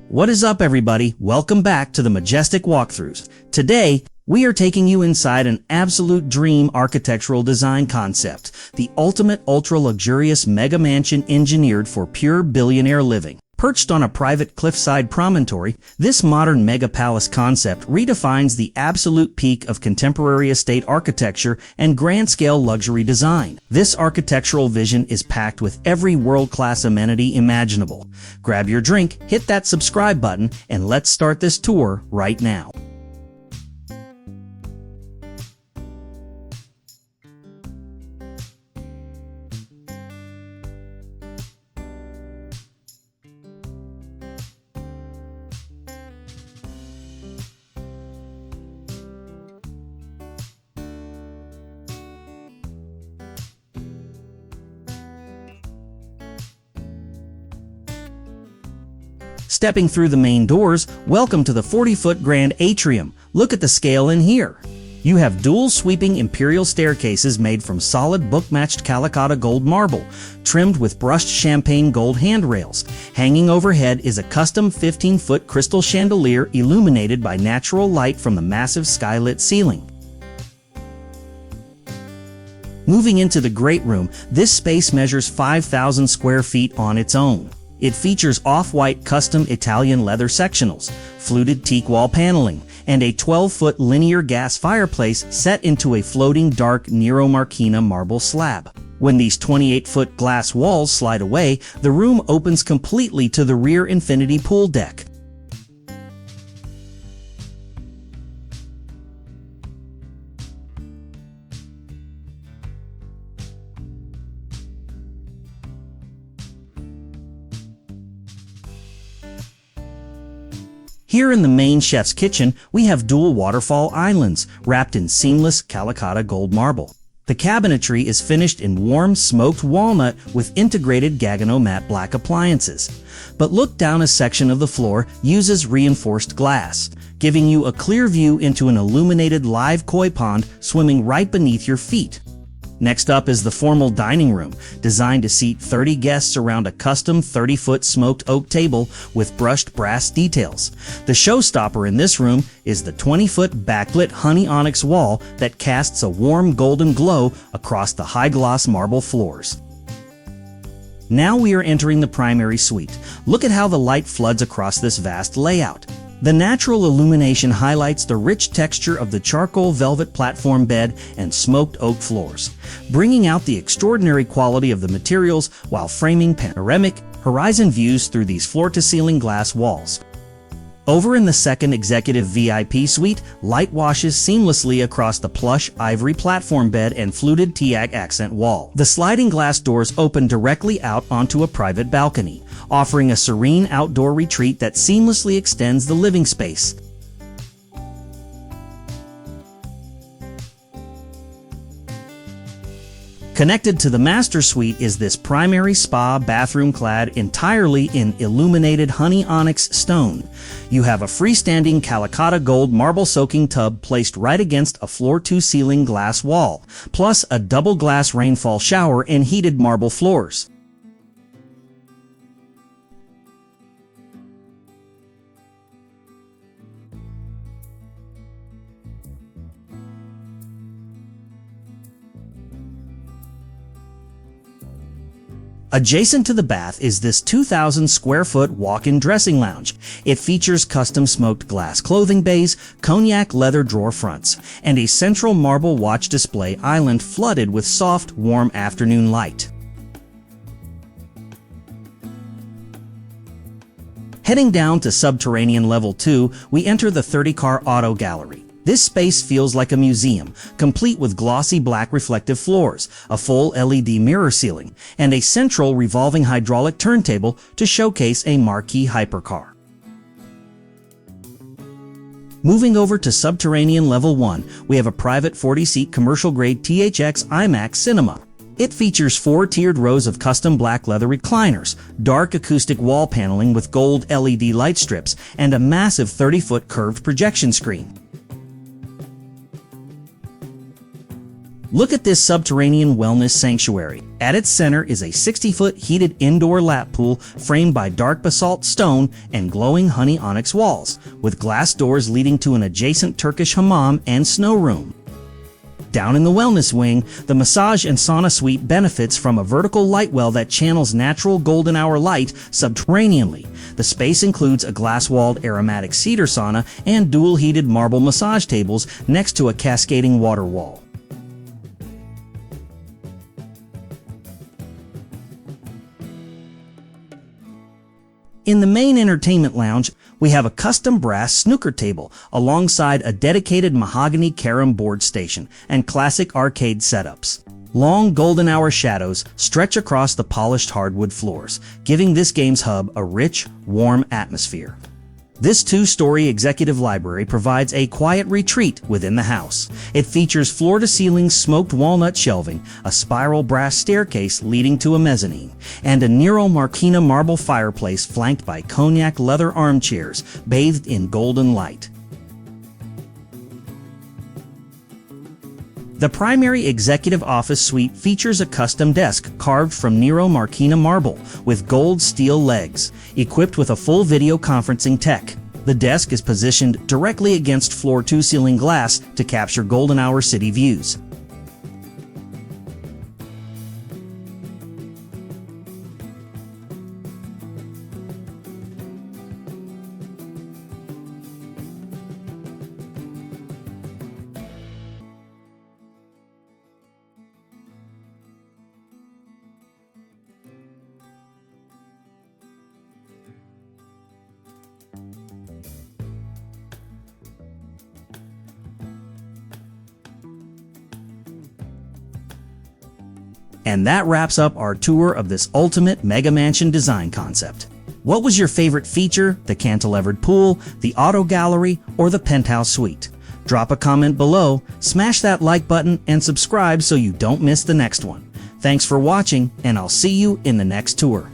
What is up, everybody? Welcome back to the Majestic Walkthroughs. Today, we are taking you inside an absolute dream architectural design concept, the ultimate ultra-luxurious mega mansion engineered for pure billionaire living. Perched on a private cliffside promontory, this modern mega palace concept redefines the absolute peak of contemporary estate architecture and grand-scale luxury design. This architectural vision is packed with every world-class amenity imaginable. Grab your drink, hit that subscribe button, and let's start this tour right now. Stepping through the main doors, welcome to the 40-foot grand atrium. Look at the scale in here. You have dual sweeping imperial staircases made from solid bookmatched Calacatta Gold marble, trimmed with brushed champagne gold handrails. Hanging overhead is a custom 15-foot crystal chandelier illuminated by natural light from the massive skylit ceiling. Moving into the great room, this space measures 5,000 square feet on its own. It features off-white custom Italian leather sectionals, fluted teak wall paneling, and a 12-foot linear gas fireplace set into a floating dark Nero Marquina marble slab. When these 28-foot glass walls slide away, the room opens completely to the rear infinity pool deck. Here in the main chef's kitchen, we have dual waterfall islands wrapped in seamless Calacatta Gold marble. The cabinetry is finished in warm smoked walnut with integrated Gagano matte black appliances. But look down, a section of the floor uses reinforced glass, giving you a clear view into an illuminated live koi pond swimming right beneath your feet. Next up is the formal dining room, designed to seat 30 guests around a custom 30-foot smoked oak table with brushed brass details. The showstopper in this room is the 20-foot backlit Honey Onyx wall that casts a warm golden glow across the high-gloss marble floors. Now we are entering the primary suite. Look at how the light floods across this vast layout. The natural illumination highlights the rich texture of the charcoal velvet platform bed and smoked oak floors, bringing out the extraordinary quality of the materials while framing panoramic, horizon views through these floor-to-ceiling glass walls. Over in the second executive VIP suite, light washes seamlessly across the plush ivory platform bed and fluted teak accent wall. The sliding glass doors open directly out onto a private balcony, offering a serene outdoor retreat that seamlessly extends the living space. Connected to the master suite is this primary spa bathroom clad entirely in illuminated Honey Onyx stone. You have a freestanding Calacatta Gold marble soaking tub placed right against a floor-to-ceiling glass wall, plus a double glass rainfall shower and heated marble floors. Adjacent to the bath is this 2,000 square foot walk-in dressing lounge. It features custom smoked glass clothing bays, cognac leather drawer fronts, and a central marble watch display island flooded with soft, warm afternoon light. Heading down to subterranean level 2, we enter the 30-car auto gallery. This space feels like a museum, complete with glossy black reflective floors, a full LED mirror ceiling, and a central revolving hydraulic turntable to showcase a marquee hypercar. Moving over to subterranean level 1, we have a private 40-seat commercial-grade THX IMAX cinema. It features 4 tiered rows of custom black leather recliners, dark acoustic wall paneling with gold LED light strips, and a massive 30-foot curved projection screen. Look at this subterranean wellness sanctuary. At its center is a 60-foot heated indoor lap pool framed by dark basalt stone and glowing Honey Onyx walls, with glass doors leading to an adjacent Turkish hammam and snow room. Down in the wellness wing, the massage and sauna suite benefits from a vertical light well that channels natural golden hour light subterraneanly. The space includes a glass-walled aromatic cedar sauna and dual-heated marble massage tables next to a cascading water wall. In the main entertainment lounge, we have a custom brass snooker table alongside a dedicated mahogany carom board station and classic arcade setups. Long golden hour shadows stretch across the polished hardwood floors, giving this game's hub a rich, warm atmosphere. This two-story executive library provides a quiet retreat within the house. It features floor-to-ceiling smoked walnut shelving, a spiral brass staircase leading to a mezzanine, and a Nero Marquina marble fireplace flanked by cognac leather armchairs bathed in golden light. The primary executive office suite features a custom desk carved from Nero Marquina marble with gold steel legs, equipped with a full video conferencing tech. The desk is positioned directly against floor-to-ceiling glass to capture golden hour city views. And that wraps up our tour of this ultimate mega mansion design concept. What was your favorite feature, the cantilevered pool, the auto gallery, or the penthouse suite? Drop a comment below, smash that like button, and subscribe so you don't miss the next one. Thanks for watching, and I'll see you in the next tour.